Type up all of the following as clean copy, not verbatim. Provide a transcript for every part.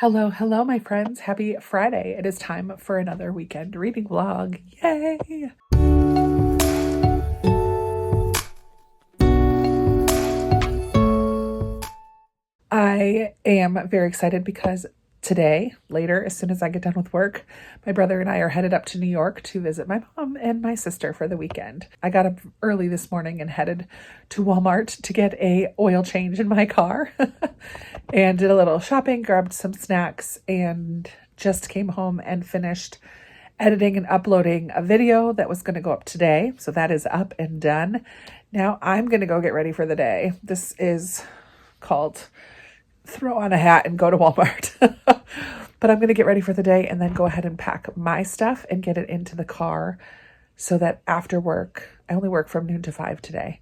Hello, hello, my friends. Happy Friday. It is time for another weekend reading vlog. Yay! I am very excited because today, later, as soon as I get done with work, my brother and I are headed up to New York to visit my mom and my sister for the weekend. I got up early this morning and headed to Walmart to get a oil change in my car and did a little shopping, grabbed some snacks, and just came home and finished editing and uploading a video that was going to go up today. So that is up and done. Now I'm going to go get ready for the day. This is called throw on a hat and go to Walmart. But I'm going to get ready for the day and then go ahead and pack my stuff and get it into the car so that after work, I only work from noon to 5 today.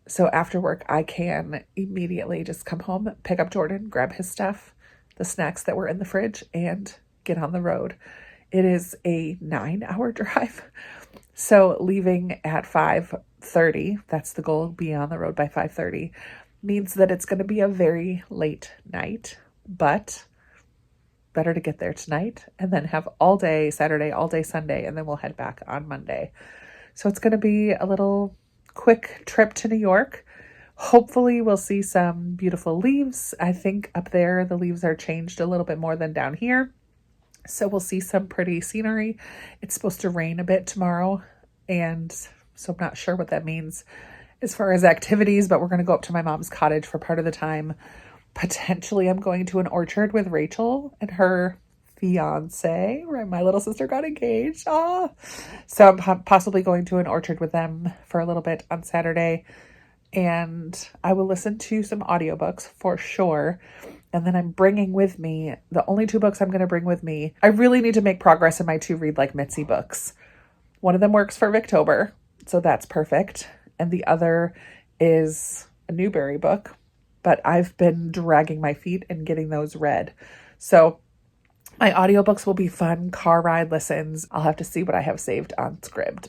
So after work, I can immediately just come home, pick up Jordan, grab his stuff, the snacks that were in the fridge, and get on the road. It is a 9-hour drive. So leaving at 5:30, that's the goal, be on the road by 5:30, means that it's going to be a very late night, but better to get there tonight and then have all day Saturday, all day Sunday, and then we'll head back on Monday. So it's going to be a little quick trip to New York. Hopefully we'll see some beautiful leaves. I think up there the leaves are changed a little bit more than down here. So we'll see some pretty scenery. It's supposed to rain a bit tomorrow, and so I'm not sure what that means as far as activities, but we're going to go up to my mom's cottage for part of the time. Potentially I'm going to an orchard with Rachel and her fiance, right? My little sister got engaged. So I'm possibly going to an orchard with them for a little bit on Saturday, and I will listen to some audiobooks for sure. And then I'm bringing with me, the only 2 books I'm going to bring with me. I really need to make progress in my 2 Read Like Mitzi books. One of them works for Victober, so that's perfect. And the other is a Newbery book, but I've been dragging my feet and getting those read. So my audiobooks will be fun car ride listens. I'll have to see what I have saved on Scribd.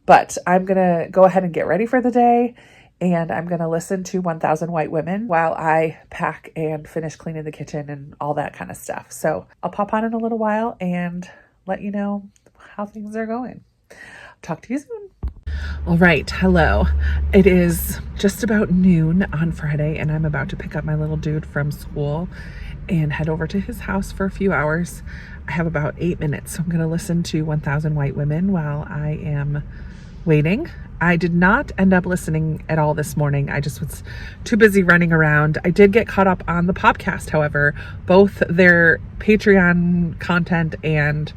But I'm going to go ahead and get ready for the day, and I'm going to listen to 1000 White Women while I pack and finish cleaning the kitchen and all that kind of stuff. So I'll pop on in a little while and let you know how things are going. Talk to you soon. All right. Hello. It is just about noon on Friday, and I'm about to pick up my little dude from school and head over to his house for a few hours. I have about 8 minutes, so I'm going to listen to 1000 White Women while I am waiting. I did not end up listening at all this morning. I just was too busy running around. I did get caught up on the podcast, however, both their Patreon content and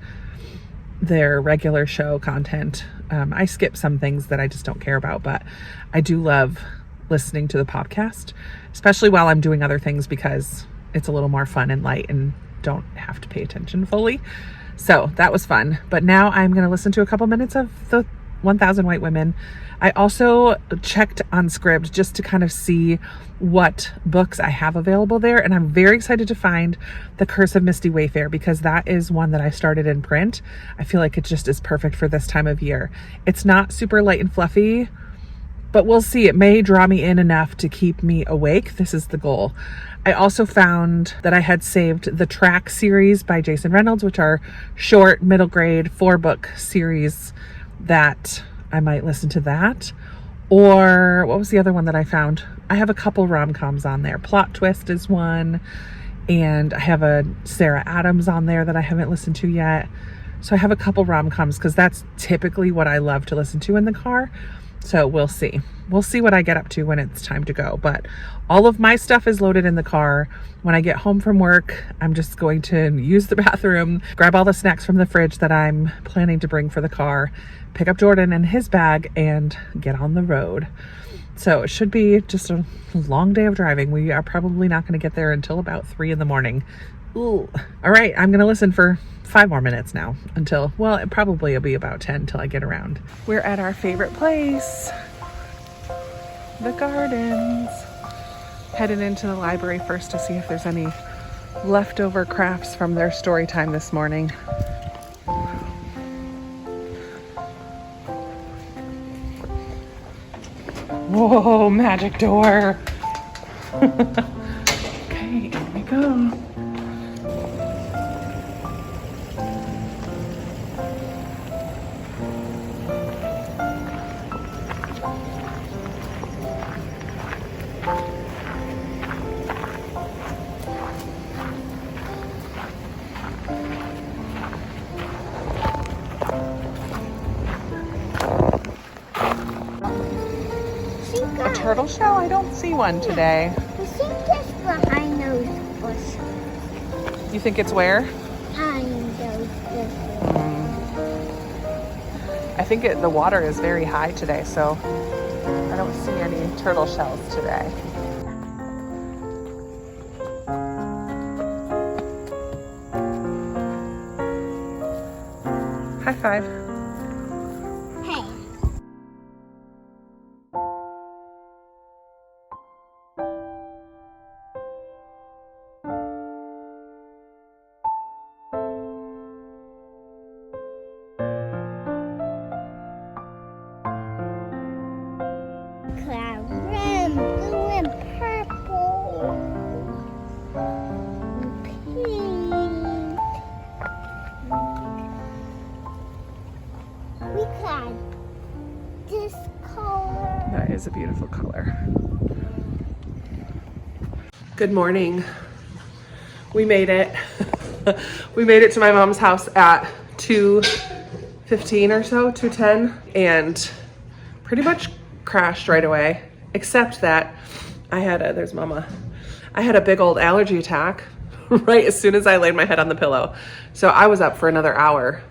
their regular show content. I skip some things that I just don't care about, but I do love listening to the podcast, especially while I'm doing other things, because it's a little more fun and light and don't have to pay attention fully. So that was fun. But now I'm going to listen to a couple minutes of the 1000 White Women. I also checked on Scribd just to kind of see what books I have available there. And I'm very excited to find The Curse of Misty Wayfair, because that is one that I started in print. I feel like it just is perfect for this time of year. It's not super light and fluffy, but we'll see. It may draw me in enough to keep me awake. This is the goal. I also found that I had saved the Track series by Jason Reynolds, which are short, middle grade, 4-book series that I might listen to that. Or what was the other one that I found? I have a couple rom-coms on there. Plot Twist is one, and I have a Sarah Adams on there that I haven't listened to yet. So I have a couple rom-coms because that's typically what I love to listen to in the car. So we'll see. We'll see what I get up to when it's time to go. But all of my stuff is loaded in the car. When I get home from work, I'm just going to use the bathroom, grab all the snacks from the fridge that I'm planning to bring for the car, pick up Jordan and his bag, and get on the road. So it should be just a long day of driving. We are probably not going to get there until about 3 in the morning. Ooh. All right, I'm going to listen for 5 more minutes now until, well, it probably will be about 10 till I get around. We're at our favorite place, the gardens. Headed into the library first to see if there's any leftover crafts from their story time this morning. Whoa, magic door. Okay, here we go. turtle shell? I don't see one today. I think it's behind those bushes. You think it's where? Behind those bushes. I think the water is very high today, so I don't see any turtle shells today. High five. Hey. Cloud red, blue, and purple. And pink. We got this color. That is a beautiful color. Good morning. We made it. We made it to my mom's house at 2:15 or so, 2:10, and pretty much crashed right away, except that there's Mama. I had a big old allergy attack right as soon as I laid my head on the pillow. So I was up for another hour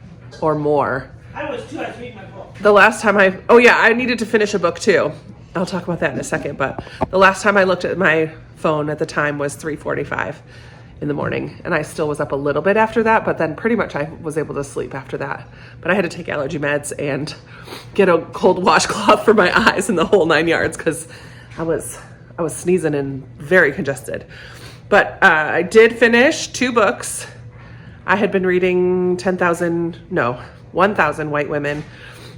or more. I was too. I was reading my book. The last time I needed to finish a book too. I'll talk about that in a second, but the last time I looked at my phone at the time was 3:45 in the morning, and I still was up a little bit after that, but then pretty much I was able to sleep after that. But I had to take allergy meds and get a cold washcloth for my eyes and the whole 9 yards because I was sneezing and very congested. But I did finish 2 books. I had been reading 1,000 White Women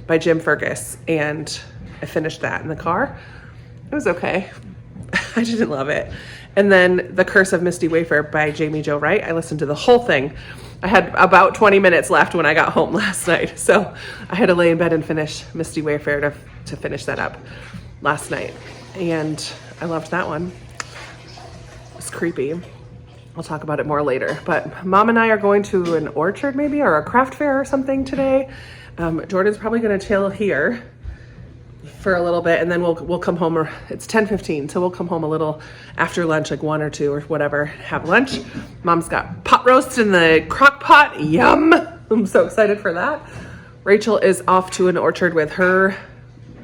by Jim Fergus, and I finished that in the car. It was okay. I didn't love it. And then The Curse of Misty Wayfair by Jamie Jo Wright. I listened to the whole thing. I had about 20 minutes left when I got home last night. So I had to lay in bed and finish Misty Wayfair to finish that up last night. And I loved that one. It's creepy. I'll talk about it more later. But Mom and I are going to an orchard maybe, or a craft fair or something today. Jordan's probably going to chill here for a little bit, and then we'll come home. It's 10:15, so we'll come home a little after lunch, like 1 or 2 or whatever, have lunch. Mom's got pot roast in the crock pot. Yum. I'm so excited for that. Rachel is off to an orchard with her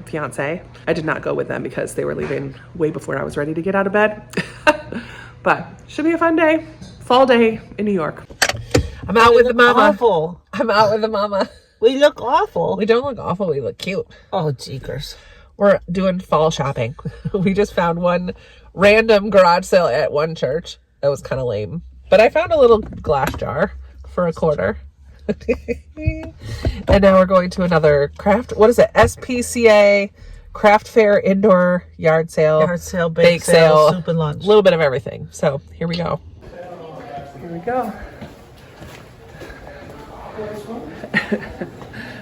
fiance. I did not go with them because they were leaving way before I was ready to get out of bed. But should be a fun day. Fall day in New York. I'm out with the mama. Awful. I'm out with the mama. We look awful. We don't look awful. We look cute. Oh, jeekers. We're doing fall shopping. We just found one random garage sale at one church. That was kind of lame. But I found a little glass jar for $0.25. And now we're going to another SPCA craft fair, indoor yard sale. Yard sale, bake sale, soup and lunch. A little bit of everything. So here we go. Here we go.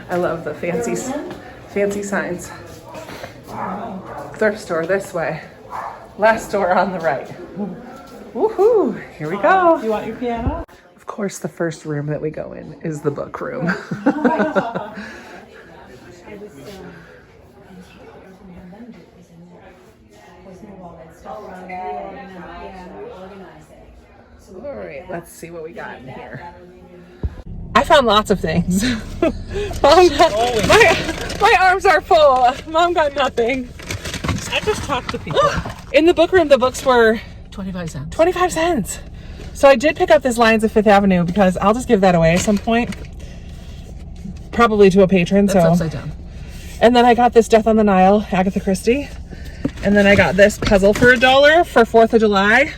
I love the fancy signs. Thrift store this way. Last store on the right. Woohoo! Here we go. You want your piano? Of course, the first room that we go in is the book room. All right, let's see what we got in here. I found lots of things. My arms are full. Mom got nothing. I just talked to people. In the book room, the books were 25 cents. 25 cents. So I did pick up this Lions of Fifth Avenue because I'll just give that away at some point. Probably to a patron. That's upside down. And then I got this Death on the Nile, Agatha Christie. And then I got this puzzle for $1 for 4th of July.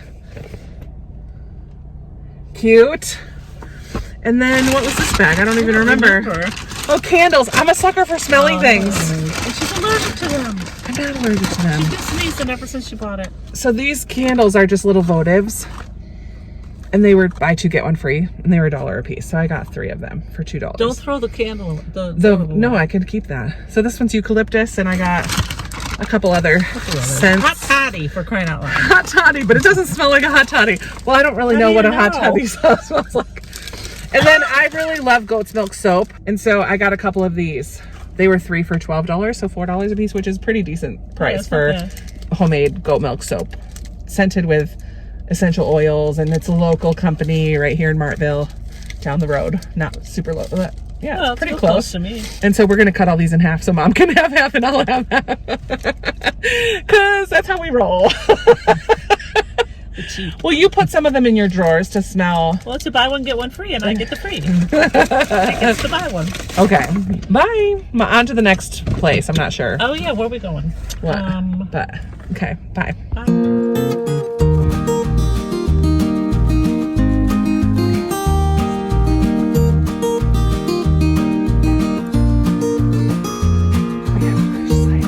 Cute. And then what was this bag? I don't even remember. Oh, candles. I'm a sucker for smelling things. And she's allergic to them. I'm not allergic to them. She's been sneezing ever since she bought it. So these candles are just little votives. And they were buy 2 get 1 free, and they were $1 a piece. So I got 3 of them for $2. Don't throw the candle. No, I could keep that. So this one's eucalyptus, and I got a couple other scents. Hot toddy, for crying out loud. Hot toddy, but it doesn't smell like a hot toddy. Well, I don't really know what a hot toddy smells like. And then I really love goat's milk soap, and so I got a couple of these. They were 3 for $12, so $4 a piece, which is pretty decent price for homemade goat milk soap, scented with essential oils, and it's a local company right here in Martville, down the road. Not super low, but yeah, Well, it's pretty real close to me. And so we're gonna cut all these in half, so Mom can have half and I'll have half, because that's how we roll. Cheap. Well, you put some of them in your drawers to smell. Well, it's a buy one get one free, and I get the free. I get to buy one. Okay, bye. On to the next place. I'm not sure. Oh yeah, where are we going? What? But okay, bye. Bye. We have fresh cider.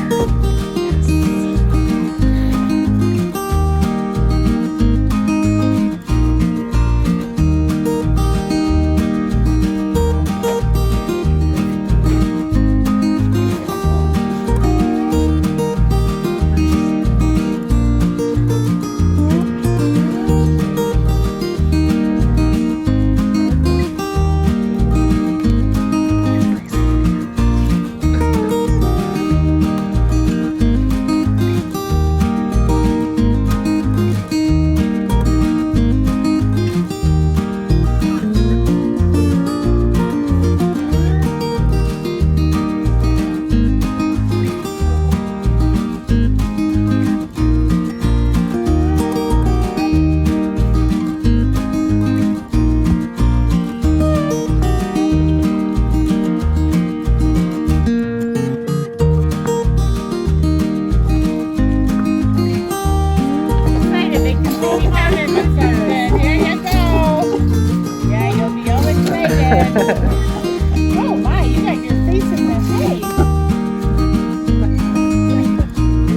Oh my, you got your face in the hay.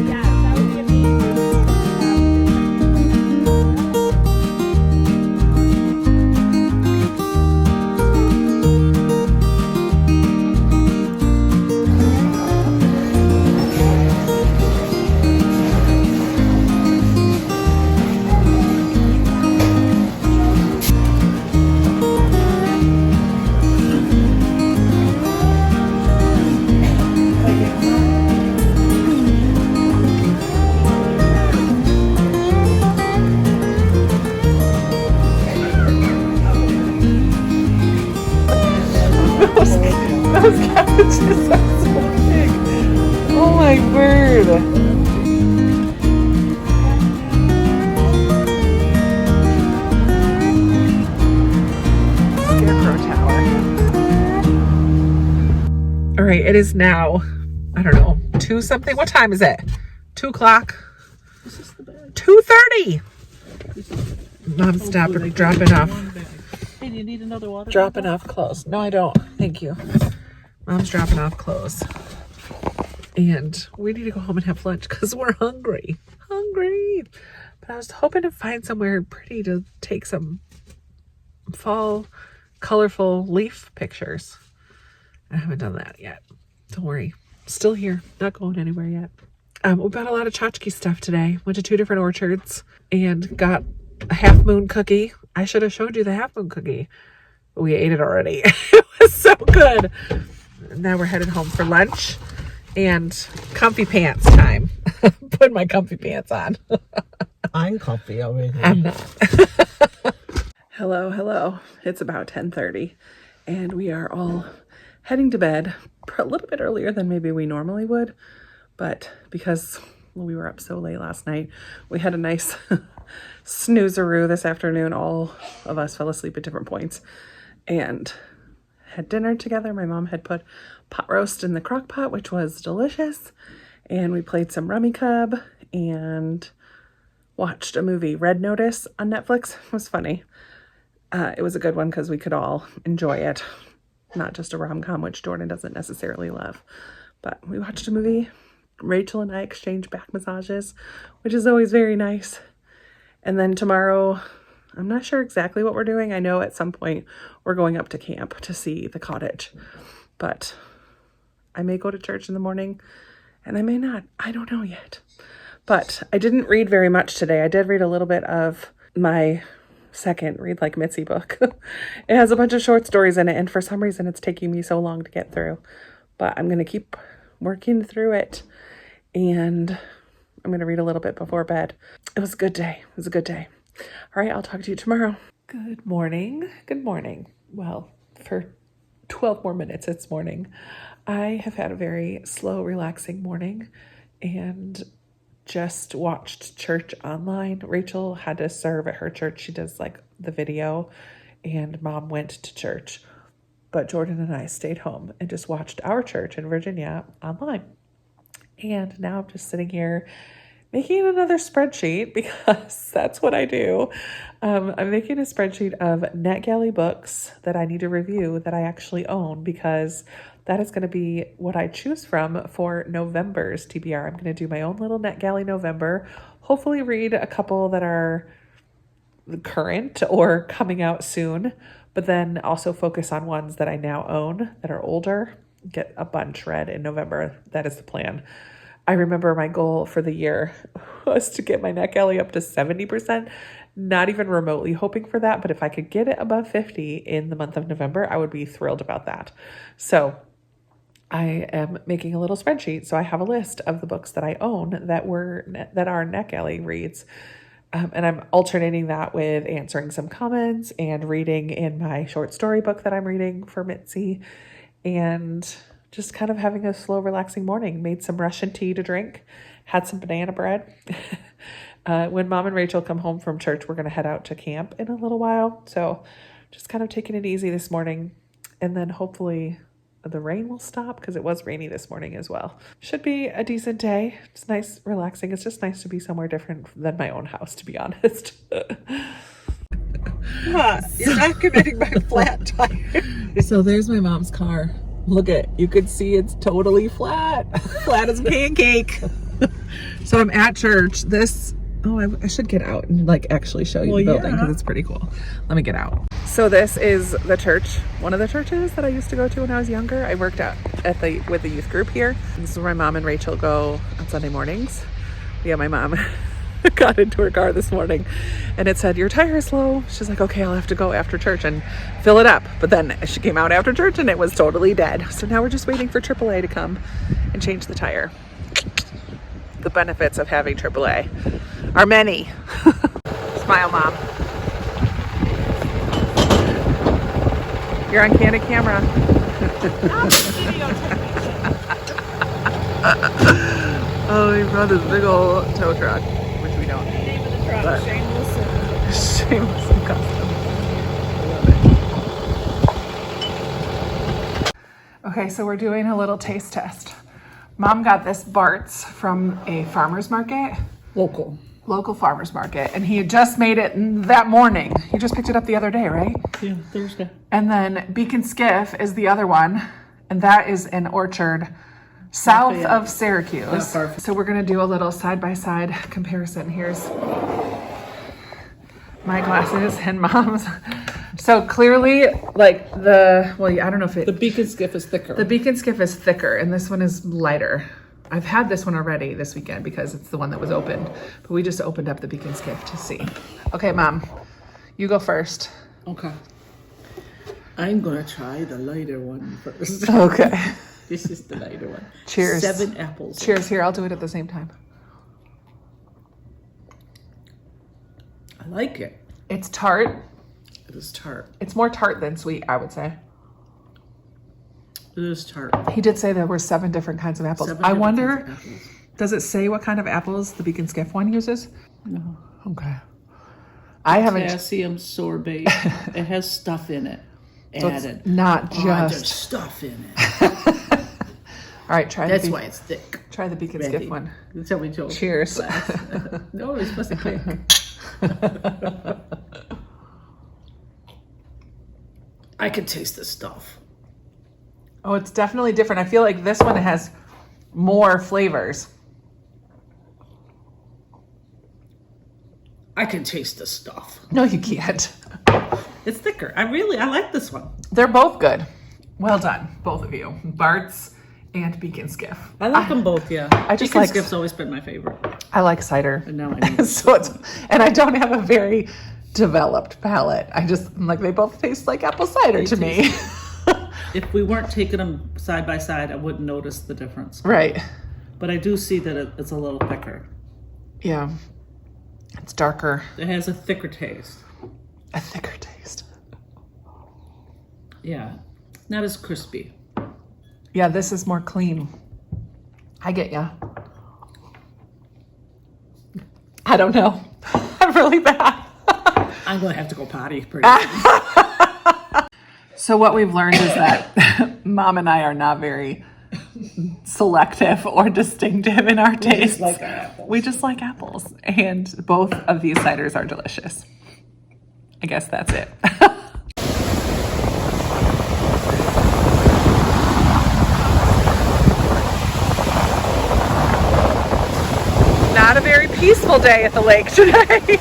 Yeah, that would be amazing. Those cabbages are so big. Oh my word. Scarecrow Tower. All right, it is now, I don't know, 2 something. What time is it? 2 o'clock? 2:30. Mom's dropping off. Hey, do you need another water? Dropping off clothes. No, I don't. Thank you. Mom's dropping off clothes. And we need to go home and have lunch because we're hungry. Hungry. But I was hoping to find somewhere pretty to take some fall, colorful leaf pictures. I haven't done that yet. Don't worry. Still here. Not going anywhere yet. We bought a lot of tchotchke stuff today. Went to 2 different orchards and got a half moon cookie. I should have showed you the half moon cookie. We ate it already. It was so good. Now we're headed home for lunch and comfy pants time. Put my comfy pants on. I'm comfy already. I'm not. Hello. It's about 10:30 and we are all heading to bed a little bit earlier than maybe we normally would. But because we were up so late last night, we had a nice snoozeroo this afternoon. All of us fell asleep at different points and had dinner together. My mom had put pot roast in the crock pot, which was delicious. And we played some Rummy Cub and watched a movie, Red Notice, on Netflix. It was funny. It was a good one because we could all enjoy it. Not just a rom-com, which Jordan doesn't necessarily love. But we watched a movie. Rachel and I exchanged back massages, which is always very nice. And then tomorrow, I'm not sure exactly what we're doing. I know at some point we're going up to camp to see the cottage. But I may go to church in the morning and I may not. I don't know yet. But I didn't read very much today. I did read a little bit of my second Read Like Mitzi book. It has a bunch of short stories in it, and for some reason it's taking me so long to get through. But I'm going to keep working through it. And I'm going to read a little bit before bed. It was a good day. It was a good day. All right, I'll talk to you tomorrow. Good morning. Good morning. Well, for 12 more minutes, it's morning. I have had a very slow, relaxing morning and just watched church online. Rachel had to serve at her church. She does like the video, and Mom went to church. But Jordan and I stayed home and just watched our church in Virginia online. And now I'm just sitting here making another spreadsheet because that's what I do. I'm making a spreadsheet of NetGalley books that I need to review that I actually own, because that is going to be what I choose from for November's TBR. I'm going to do my own little NetGalley November, hopefully read a couple that are current or coming out soon, but then also focus on ones that I now own that are older, get a bunch read in November. That is the plan. I remember my goal for the year was to get my NetGalley up to 70%, not even remotely hoping for that, but if I could get it above 50 in the month of November, I would be thrilled about that. So I am making a little spreadsheet. So I have a list of the books that I own that are NetGalley reads. And I'm alternating that with answering some comments and reading in my short story book that I'm reading for Mitzi, and just kind of having a slow, relaxing morning. Made some Russian tea to drink, had some banana bread. When Mom and Rachel come home from church, we're going to head out to camp in a little while. So just kind of taking it easy this morning. And then hopefully the rain will stop, because it was rainy this morning as well. Should be a decent day. It's nice, relaxing. It's just nice to be somewhere different than my own house, to be honest. You're documenting my flat tire. So there's my mom's car. Look at, you could see it's totally flat. Flat as a pancake. So I'm at church. I should get out and like actually show you the building, because it's pretty cool. Let me get out. So this is the church, one of the churches that I used to go to when I was younger. I worked out with the youth group here. This is where my mom and Rachel go on Sunday mornings. Yeah, my mom got into her car this morning and it said, "Your tire is low." She's like, "Okay, I'll have to go after church and fill it up." But then she came out after church and it was totally dead. So now we're just waiting for AAA to come and change the tire. The benefits of having AAA are many. Smile, Mom. You're on candid camera. Oh, he brought this big old tow truck, which we don't need. Name of the truck, But shameless and custom. I love it. Okay, so we're doing a little taste test. Mom got this Bart's from a farmer's market. Local farmer's market, and he had just made it that morning. He just picked it up the other day, right? Yeah, Thursday. And then Beacon Skiff is the other one, and that is an orchard south of Syracuse. Not far. So we're gonna do a little side-by-side comparison. Here's my glasses and Mom's. So clearly, like I don't know if The Beacon Skiff is thicker. the Beacon Skiff is thicker, and this one is lighter. I've had this one already this weekend because it's the one that was opened, but we just opened up the Beacon Skiff to see. Okay, Mom, you go first. Okay. I'm gonna try the lighter one first. Okay. This is the lighter one. Cheers. 7 apples. Cheers. Here, I'll do it at the same time. I like it. It's tart. It is tart. It's more tart than sweet, I would say. It is tart. He did say there were 7 different kinds of apples. 7 I different wonder, kinds of apples. does it say what kind of apples the Beacon Skiff one uses? No. Okay. I haven't. Potassium sorbate. It has stuff in it. So it's Added. not There's just. stuff in it. All right, try That's the why it's thick. try the Beacon Ready. Skiff one. That's how we told. Cheers. No, it's supposed to click. I can taste the stuff. Oh, it's definitely different. I feel like this one has more flavors. I can taste the stuff. No, you can't. It's thicker. I like this one. They're both good. Well done, both of you. Bart's and Beacon Skiff. I like them both, yeah. I just Beacon like- Skiff's always been my favorite. I like cider. And now I know. So and I don't have a very developed palate. I'm like, they both taste like apple cider to me. If we weren't taking them side by side, I wouldn't notice the difference. Right. But I do see that it's a little thicker. Yeah. It's darker. It has a thicker taste. A thicker taste. Yeah, not as crispy. Yeah, this is more clean. I get ya. I don't know. I'm really bad. I'm going to have to go potty pretty soon. So what we've learned is that Mom and I are not very selective or distinctive in our tastes. like our apples. We just like apples. And both of these ciders are delicious. I guess that's it. Not a very peaceful day at the lake today.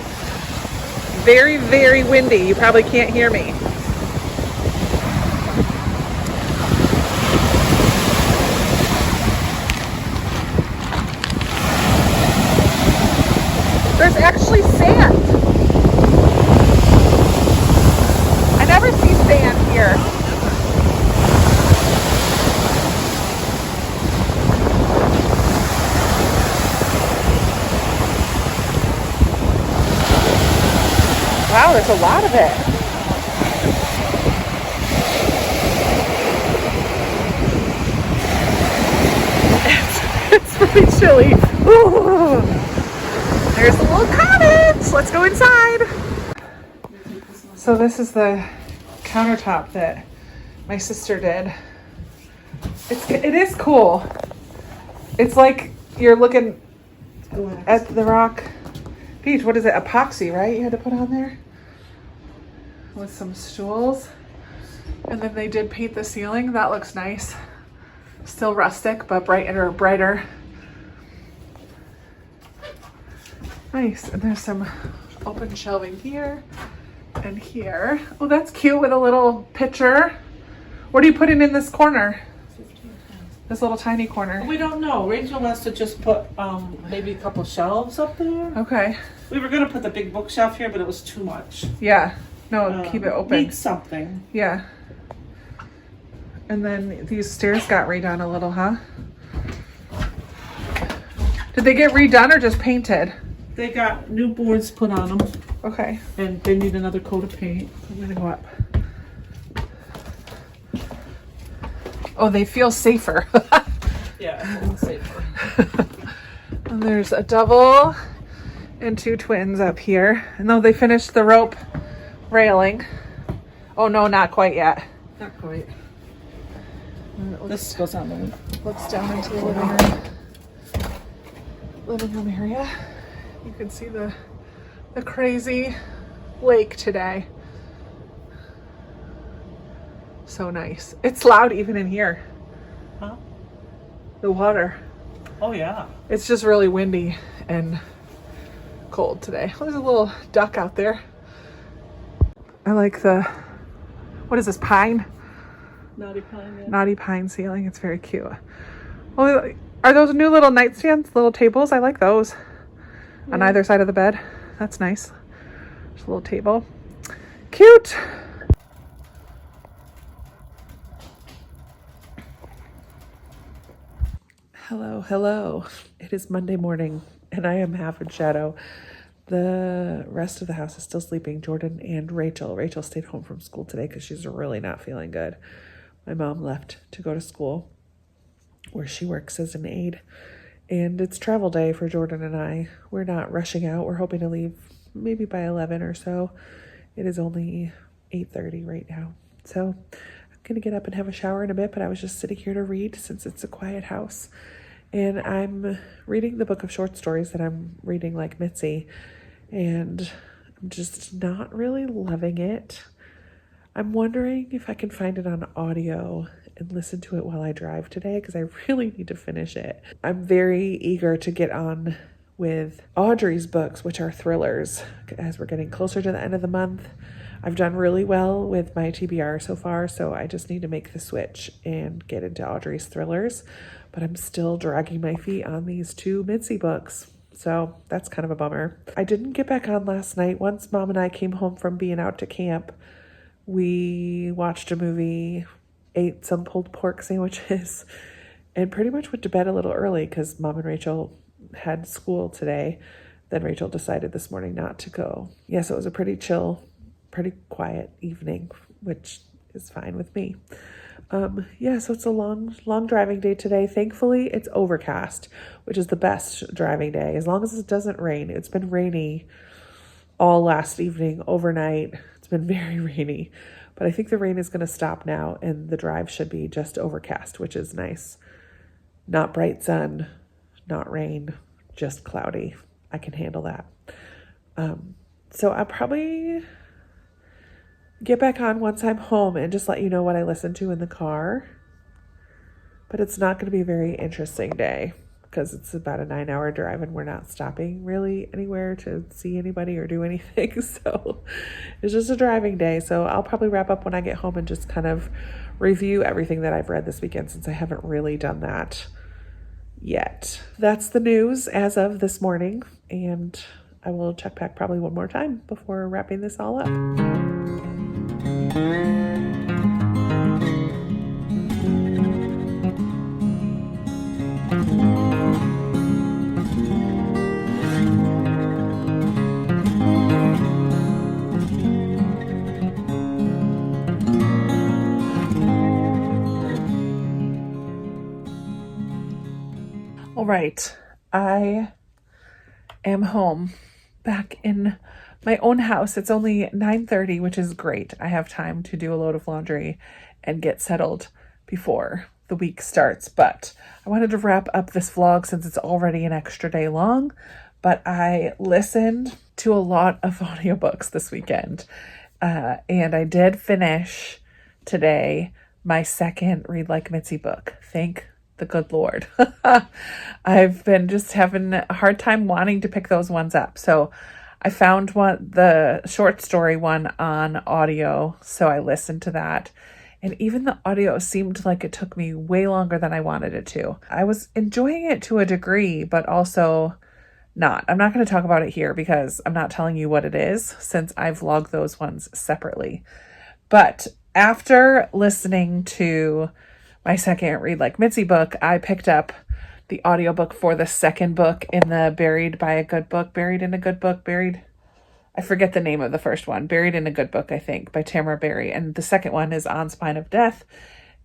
Very, very windy. You probably can't hear me. There's actually sand. I never see sand here. Wow, there's a lot of it. It's really chilly. Ooh. There's a little cottage. Let's go inside. So this is the countertop that my sister did. It is cool. It's like you're looking at the rock. Peach, what is it? Epoxy, right? You had to put on there with some stools. And then they did paint the ceiling. That looks nice. Still rustic, but brighter. Nice. And there's some open shelving here and here. Oh, that's cute with a little pitcher. What are you putting in this corner? This little tiny corner. We don't know. Rachel wants to just put maybe a couple shelves up there. Okay. We were going to put the big bookshelf here, but it was too much. Yeah. No, keep it open. Need something. Yeah. And then these stairs got redone a little, huh? Did they get redone or just painted? They got new boards put on them, Okay. and they need another coat of paint. I'm gonna go up. Oh, they feel safer. Yeah, it's safer. And there's a double and two twins up here. And though they finished the rope railing. Oh no, not quite yet. Not quite. And This goes on the looks down into the living room area. You can see the crazy lake today. So nice. It's loud even in here. Huh? The water. Oh yeah. It's just really windy and cold today. There's a little duck out there. I like what is this, pine? Naughty pine. Yeah. Naughty pine ceiling. It's very cute. Oh, are those new little nightstands, little tables? I like those. On either side of the bed. That's nice. There's a little table. Cute. Hello. It is Monday morning and I am half in shadow. The rest of the house is still sleeping. Jordan and Rachel. Rachel stayed home from school today because she's really not feeling good. My mom left to go to school where she works as an aide. And it's travel day for Jordan and I. We're not rushing out. We're hoping to leave maybe by 11 or so. It is only 8:30 right now. So I'm going to get up and have a shower in a bit, but I was just sitting here to read since it's a quiet house. And I'm reading the book of short stories that I'm reading like Mitzi. And I'm just not really loving it. I'm wondering if I can find it on audio and listen to it while I drive today because I really need to finish it. I'm very eager to get on with Audrey's books, which are thrillers, as we're getting closer to the end of the month. I've done really well with my TBR so far, so I just need to make the switch and get into Audrey's thrillers. But I'm still dragging my feet on these two Mitzi books. So that's kind of a bummer. I didn't get back on last night. Once Mom and I came home from being out to camp, we watched a movie, ate some pulled pork sandwiches, and pretty much went to bed a little early because Mom and Rachel had school today. then Rachel decided this morning not to go. Yes, it was a pretty chill, pretty quiet evening, which is fine with me. So it's a long driving day today. Thankfully, it's overcast, which is the best driving day, as long as it doesn't rain. It's been rainy all last evening, overnight. It's been very rainy, but I think the rain is going to stop now, and the drive should be just overcast, which is nice. Not bright sun, not rain, just cloudy. I can handle that. So I'll probably get back on once I'm home and just let you know what I listen to in the car. But it's not going to be a very interesting day because it's about a 9-hour drive and we're not stopping really anywhere to see anybody or do anything. So it's just a driving day. So I'll probably wrap up when I get home and just kind of review everything that I've read this weekend, since I haven't really done that yet. That's the news as of this morning, and I will check back probably one more time before wrapping this all up. All right, I am home, back in my own house. It's only 9:30, which is great. I have time to do a load of laundry and get settled before the week starts. But I wanted to wrap up this vlog since it's already an extra day long. But I listened to a lot of audiobooks this weekend. And I did finish today my second Read Like Mitzi book. Thank the good Lord. I've been just having a hard time wanting to pick those ones up. So I found the short story one on audio. So I listened to that. And even the audio seemed like it took me way longer than I wanted it to. I was enjoying it to a degree, but also not. I'm not going to talk about it here because I'm not telling you what it is, since I vlog those ones separately. But after listening to my second Read Like Mitzi book, I picked up the audiobook for the second book in the Buried in a Good Book, I forget the name of the first one, Buried in a Good Book, I think, by Tamara Berry. And the second one is On Spine of Death.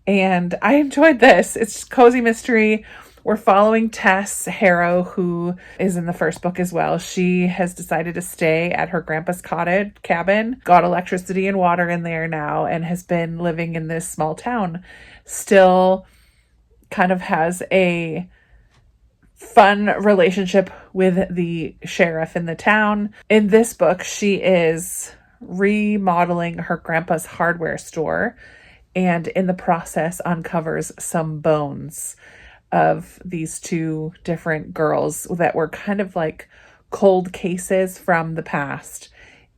And I enjoyed this. It's cozy mystery. We're following Tess Harrow, who is in the first book as well. She has decided to stay at her grandpa's cottage cabin, got electricity and water in there now, and has been living in this small town. Still kind of has a fun relationship with the sheriff in the town. In this book, she is remodeling her grandpa's hardware store, and in the process uncovers some bones of these two different girls that were kind of like cold cases from the past.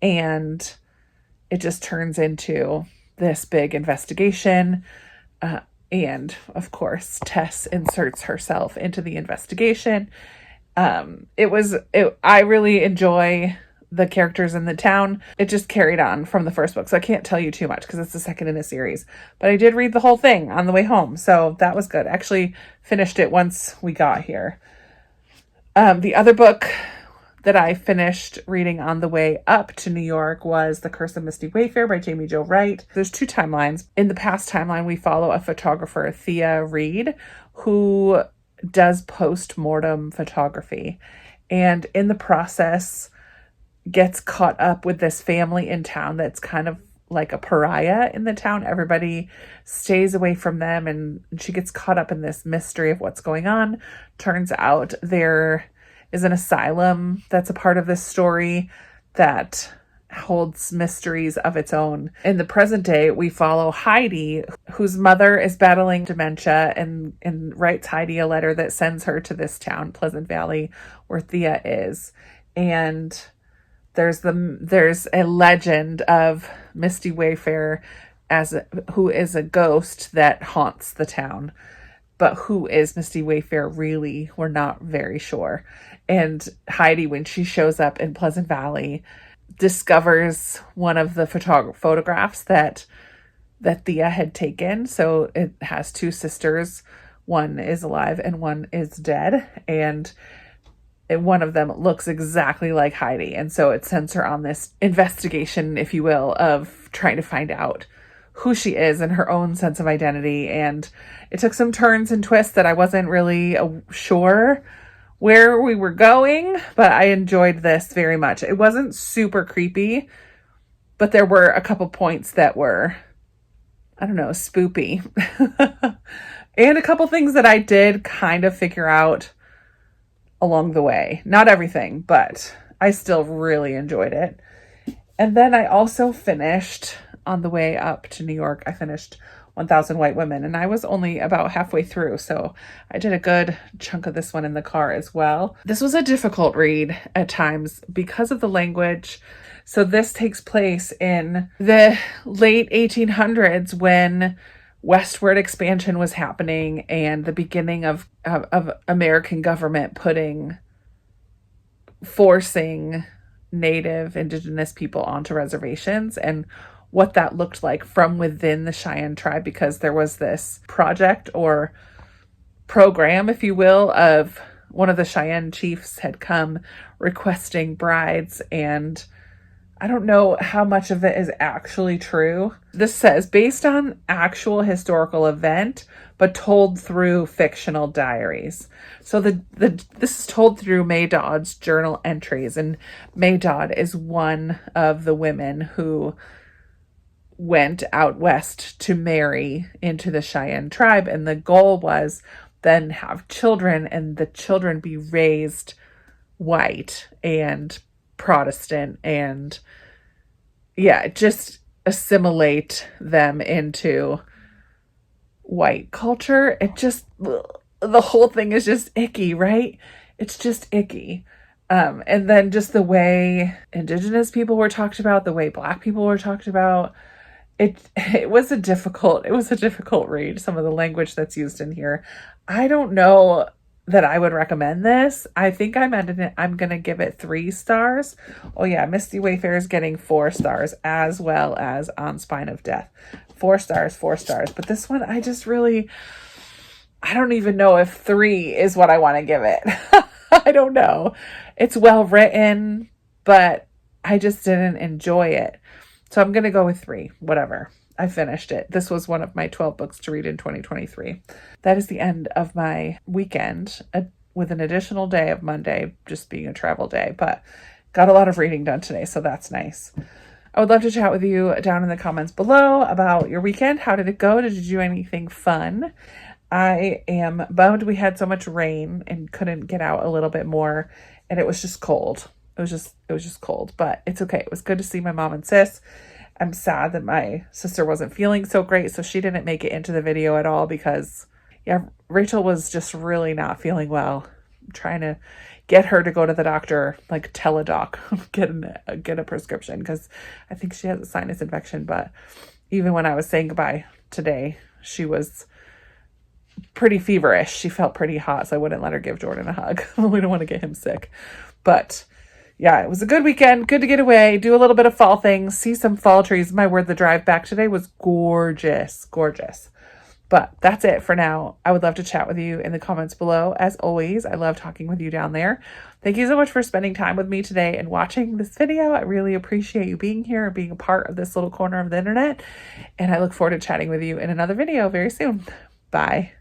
And it just turns into this big investigation. And of course, Tess inserts herself into the investigation. I really enjoy the characters in the town. It just carried on from the first book. So I can't tell you too much because it's the second in a series, but I did read the whole thing on the way home. So that was good. Actually finished it once we got here. The other book that I finished reading on the way up to New York was The Curse of Misty Wayfair by Jamie Jo Wright. There's two timelines. In the past timeline, we follow a photographer, Thea Reed, who does post-mortem photography. And in the process, gets caught up with this family in town that's kind of like a pariah in the town. Everybody stays away from them, and she gets caught up in this mystery of what's going on. Turns out there is an asylum that's a part of this story that holds mysteries of its own. In the present day, we follow Heidi, whose mother is battling dementia, and writes Heidi a letter that sends her to this town, Pleasant Valley, where Thea is. And there's a legend of Misty Wayfair who is a ghost that haunts the town. But who is Misty Wayfair really? We're not very sure. And Heidi, when she shows up in Pleasant Valley, discovers one of the photographs that Thea had taken. So it has two sisters. One is alive and one is dead. And one of them looks exactly like Heidi. And so it sends her on this investigation, if you will, of trying to find out who she is and her own sense of identity. And it took some turns and twists that I wasn't really sure where we were going, but I enjoyed this very much. It wasn't super creepy, but there were a couple points that were, I don't know, spoopy. And a couple things that I did kind of figure out along the way. Not everything, but I still really enjoyed it. And then I also finished, on the way up to New York, I finished 1,000 White Women, and I was only about halfway through, so I did a good chunk of this one in the car as well. This was a difficult read at times because of the language. So this takes place in the late 1800s when westward expansion was happening and the beginning of American government forcing Native Indigenous people onto reservations, and what that looked like from within the Cheyenne tribe, because there was this project or program, if you will, of one of the Cheyenne chiefs had come requesting brides, and I don't know how much of it is actually true. This says, based on actual historical event, but told through fictional diaries. So this is told through May Dodd's journal entries, and May Dodd is one of the women who went out west to marry into the Cheyenne tribe, and the goal was then have children, and the children be raised white and Protestant, and just assimilate them into white culture. The whole thing is just icky, right? It's just icky. And then just the way Indigenous people were talked about, the way Black people were talked about, it was a difficult read, some of the language that's used in here. I don't know that I would recommend this. I think I'm going to give it 3 stars. Oh yeah, Misty Wayfarer is getting 4 stars, as well as On Spine of Death. 4 stars. But this one, I don't even know if 3 is what I want to give it. I don't know. It's well written, but I just didn't enjoy it. So I'm going to go with 3, whatever. I finished it. This was one of my 12 books to read in 2023. That is the end of my weekend, with an additional day of Monday just being a travel day, but got a lot of reading done today, so that's nice. I would love to chat with you down in the comments below about your weekend. How did it go? Did you do anything fun? I am bummed we had so much rain and couldn't get out a little bit more, and it was just cold. It was just cold, but it's okay. It was good to see my mom and sis. I'm sad that my sister wasn't feeling so great, so she didn't make it into the video at all because, Rachel was just really not feeling well. I'm trying to get her to go to the doctor, like teledoc, get a prescription, because I think she has a sinus infection. But even when I was saying goodbye today, she was pretty feverish. She felt pretty hot, so I wouldn't let her give Jordan a hug. We don't want to get him sick. But yeah, it was a good weekend. Good to get away, do a little bit of fall things, see some fall trees. My word, the drive back today was gorgeous. But that's it for now. I would love to chat with you in the comments below. As always, I love talking with you down there. Thank you so much for spending time with me today and watching this video. I really appreciate you being here and being a part of this little corner of the internet. And I look forward to chatting with you in another video very soon. Bye.